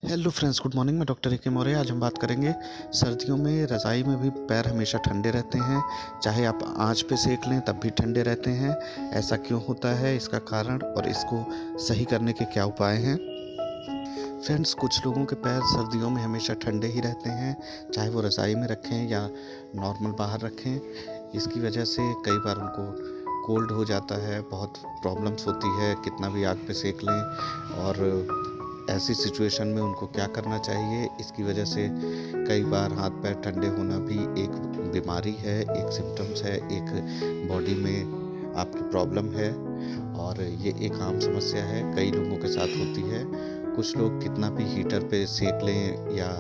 Hello friends, good morning. मैं doctor A K. Maurya. आज हम बात करेंगे सर्दियों में रज़ाई में भी पैर हमेशा ठंडे रहते हैं। चाहे आप आंच पे सेक लें तब भी ठंडे रहते हैं। ऐसा क्यों होता है, इसका कारण और इसको सही करने के क्या उपाय हैं। फ्रेंड्स, कुछ लोगों के पैर सर्दियों में हमेशा ठंडे ही रहते हैं, चाहे वो रज़ाई में रखें या नॉर्मल बाहर रखें। इसकी वजह से कई बार उनको कोल्ड हो जाता है, बहुत प्रॉब्लम्स होती है, कितना भी आग पे सेक लें। और ऐसी सिचुएशन में उनको क्या करना चाहिए, इसकी वजह से कई बार हाथ पैर ठंडे होना भी एक बीमारी है, एक सिम्टम्स है, एक बॉडी में आपकी प्रॉब्लम है और ये एक आम समस्या है, कई लोगों के साथ होती है। कुछ लोग कितना भी हीटर पे सेक लें या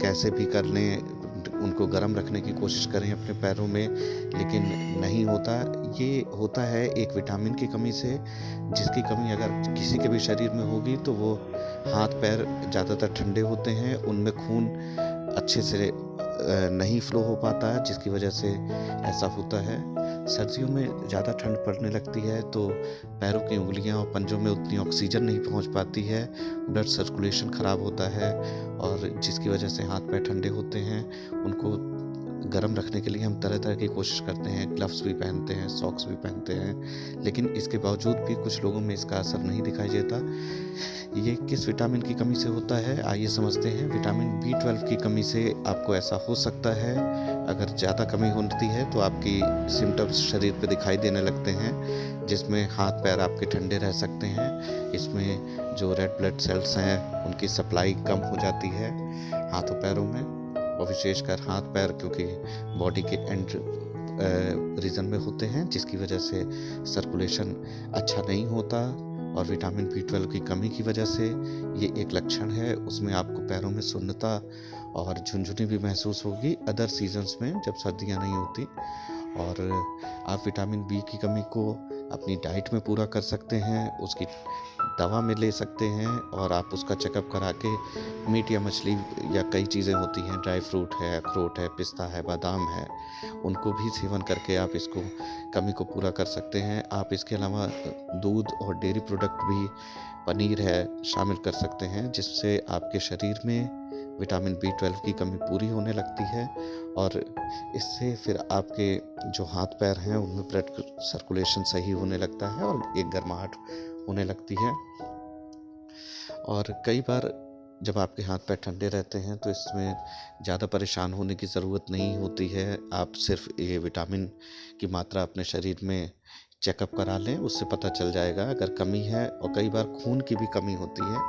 कैसे भी कर लें, उनको गर्म रखने की कोशिश करें अपने पैरों में, लेकिन नहीं होता। ये होता है एक विटामिन की कमी से, जिसकी कमी अगर किसी के भी शरीर में होगी तो वो हाथ पैर ज़्यादातर ठंडे होते हैं, उनमें खून अच्छे से नहीं फ्लो हो पाता है, जिसकी वजह से ऐसा होता है। सर्दियों में ज़्यादा ठंड पड़ने लगती है तो पैरों की उंगलियां और पंजों में उतनी ऑक्सीजन नहीं पहुंच पाती है, ब्लड सर्कुलेशन ख़राब होता है और जिसकी वजह से हाथ पैर ठंडे होते हैं। उनको गर्म रखने के लिए हम तरह तरह की कोशिश करते हैं, ग्लव्स भी पहनते हैं, सॉक्स भी पहनते हैं, लेकिन इसके बावजूद भी कुछ लोगों में इसका असर नहीं दिखाई देता। ये किस विटामिन की कमी से होता है, आइए समझते हैं। विटामिन B12 की कमी से आपको ऐसा हो सकता है। अगर ज़्यादा कमी होती है तो आपकी सिम्टम्स शरीर पे दिखाई देने लगते हैं, जिसमें हाथ पैर आपके ठंडे रह सकते हैं। इसमें जो रेड ब्लड सेल्स हैं उनकी सप्लाई कम हो जाती है हाथों पैरों में, और विशेषकर हाथ पैर क्योंकि बॉडी के एंड रीजन में होते हैं, जिसकी वजह से सर्कुलेशन अच्छा नहीं होता। और विटामिन B12 की कमी की वजह से ये एक लक्षण है, उसमें आपको पैरों में सुन्नता और झुनझुनी भी महसूस होगी अदर सीजन्स में, जब सर्दियाँ नहीं होती। और आप विटामिन B की कमी को अपनी डाइट में पूरा कर सकते हैं, उसकी दवा में ले सकते हैं, और आप उसका चेकअप करा के मीट या मछली या कई चीज़ें होती हैं, ड्राई फ्रूट है, अखरोट है, पिस्ता है, बादाम है, उनको भी सेवन करके आप इसको कमी को पूरा कर सकते हैं। आप इसके अलावा दूध और डेयरी प्रोडक्ट भी, पनीर है, शामिल कर सकते हैं, जिससे आपके शरीर में विटामिन B12 की कमी पूरी होने लगती है और इससे फिर आपके जो हाथ पैर हैं उनमें ब्लड सर्कुलेशन सही होने लगता है और एक गर्माहट होने लगती है। और कई बार जब आपके हाथ पैर ठंडे रहते हैं तो इसमें ज़्यादा परेशान होने की ज़रूरत नहीं होती है। आप सिर्फ ये विटामिन की मात्रा अपने शरीर में चेकअप करा लें, उससे पता चल जाएगा अगर कमी है। और कई बार खून की भी कमी होती है,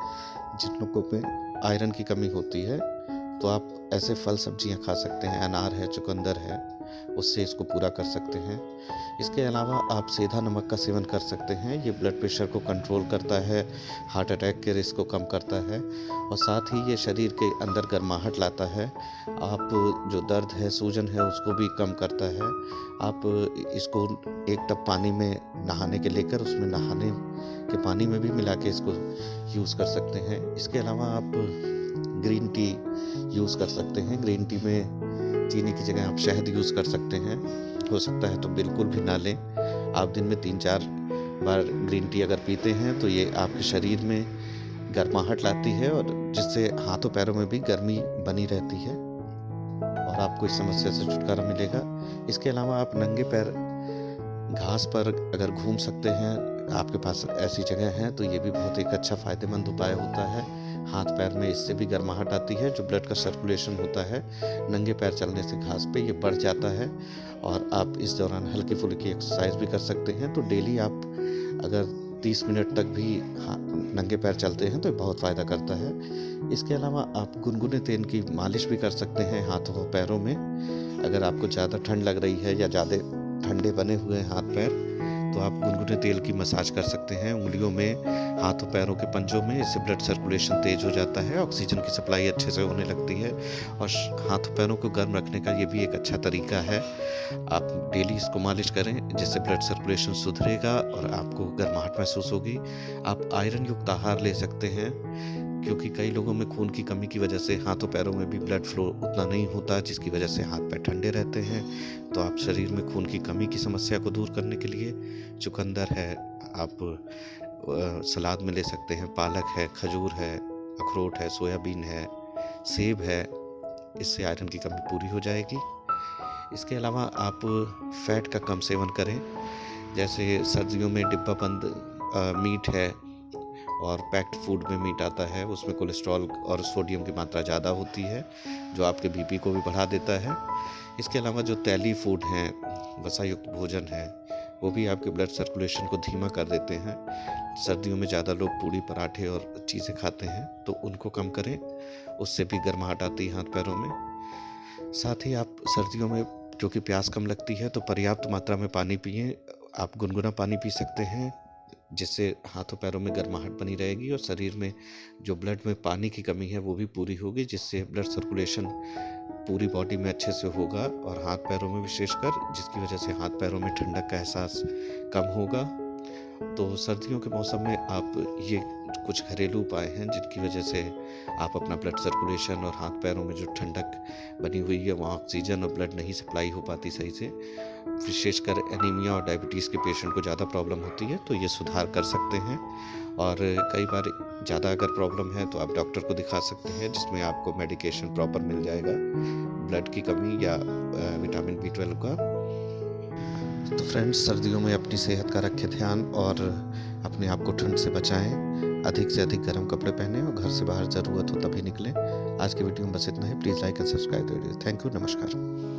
जिन लोगों में आयरन की कमी होती है, तो आप ऐसे फल सब्जियां खा सकते हैं, अनार है, चुकंदर है, उससे इसको पूरा कर सकते हैं। इसके अलावा आप सेंधा नमक का सेवन कर सकते हैं, ये ब्लड प्रेशर को कंट्रोल करता है, हार्ट अटैक के रिस्क को कम करता है और साथ ही ये शरीर के अंदर गर्माहट लाता है। आप जो दर्द है, सूजन है, उसको भी कम करता है। आप इसको एक टब पानी में नहाने के लेकर उसमें नहाने के पानी में भी मिला के इसको यूज़ कर सकते हैं। इसके अलावा आप ग्रीन टी यूज़ कर सकते हैं। ग्रीन टी में चीनी की जगह आप शहद यूज़ कर सकते हैं। हो सकता है तो बिल्कुल भी ना लें। आप दिन में 3-4 बार ग्रीन टी अगर पीते हैं तो ये आपके शरीर में गर्माहट लाती है और जिससे हाथों पैरों में भी गर्मी बनी रहती है और आपको इस समस्या से छुटकारा मिलेगा। इसके अलावा आप नंगे पैर घास पर अगर घूम सकते हैं, आपके पास ऐसी जगह है, तो ये भी बहुत एक अच्छा फ़ायदेमंद उपाय होता है। हाथ पैर में इससे भी गर्माहट आती है, जो ब्लड का सर्कुलेशन होता है नंगे पैर चलने से घास पे, ये बढ़ जाता है और आप इस दौरान हल्की फुल्की एक्सरसाइज भी कर सकते हैं। तो डेली आप अगर 30 मिनट तक भी नंगे पैर चलते हैं तो बहुत फ़ायदा करता है। इसके अलावा आप गुनगुने तेल की मालिश भी कर सकते हैं हाथों और पैरों में। अगर आपको ज़्यादा ठंड लग रही है या ज़्यादा ठंडे बने हुए हैं हाथ पैर, तो आप गुनगुने तेल की मसाज कर सकते हैं उंगलियों में, हाथों पैरों के पंजों में। इससे ब्लड सर्कुलेशन तेज हो जाता है, ऑक्सीजन की सप्लाई अच्छे से होने लगती है और हाथों पैरों को गर्म रखने का ये भी एक अच्छा तरीका है। आप डेली इसको मालिश करें, जिससे ब्लड सर्कुलेशन सुधरेगा और आपको गर्माहट महसूस होगी। आप आयरन युक्त आहार ले सकते हैं, क्योंकि कई लोगों में खून की कमी की वजह से हाथों पैरों में भी ब्लड फ्लो उतना नहीं होता, जिसकी वजह से हाथ पैर ठंडे रहते हैं। तो आप शरीर में खून की कमी की समस्या को दूर करने के लिए चुकंदर है, आप सलाद में ले सकते हैं, पालक है, खजूर है, अखरोट है, सोयाबीन है, सेब है, इससे आयरन की कमी पूरी हो जाएगी। इसके अलावा आप फैट का कम सेवन करें, जैसे सर्दियों में डिब्बा बंद मीट है और पैक्ड फूड में मीट आता है, उसमें कोलेस्ट्रॉल और सोडियम की मात्रा ज़्यादा होती है, जो आपके बीपी को भी बढ़ा देता है। इसके अलावा जो तैली फूड हैं, वसायुक्त भोजन है, वो भी आपके ब्लड सर्कुलेशन को धीमा कर देते हैं। सर्दियों में ज़्यादा लोग पूड़ी पराठे और चीज़ें खाते हैं, तो उनको कम करें, उससे भी गर्माहट आती है हाथ पैरों में। साथ ही आप सर्दियों में क्योंकि प्यास कम लगती है तो पर्याप्त मात्रा में पानी पिएं। आप गुनगुना पानी पी सकते हैं, जिससे हाथों पैरों में गर्माहट बनी रहेगी और शरीर में जो ब्लड में पानी की कमी है वो भी पूरी होगी, जिससे ब्लड सर्कुलेशन पूरी बॉडी में अच्छे से होगा और हाथ पैरों में विशेषकर, जिसकी वजह से हाथ पैरों में ठंडक का एहसास कम होगा। तो सर्दियों के मौसम में आप ये कुछ घरेलू उपाय हैं जिनकी वजह से आप अपना ब्लड सर्कुलेशन और हाथ पैरों में जो ठंडक बनी हुई है, वहाँ ऑक्सीजन और ब्लड नहीं सप्लाई हो पाती सही से, विशेषकर एनीमिया और डायबिटीज़ के पेशेंट को ज़्यादा प्रॉब्लम होती है, तो ये सुधार कर सकते हैं। और कई बार ज़्यादा अगर प्रॉब्लम है तो आप डॉक्टर को दिखा सकते हैं, जिसमें आपको मेडिकेशन प्रॉपर मिल जाएगा ब्लड की कमी या विटामिन B12 का। तो फ्रेंड्स, सर्दियों में अपनी सेहत का रखें ध्यान और अपने आप को ठंड से बचाएं। अधिक से अधिक गर्म कपड़े पहनें और घर से बाहर ज़रूरत हो तभी निकलें। आज के वीडियो में बस इतना ही। Please like and subscribe the video. Thank you. नमस्कार।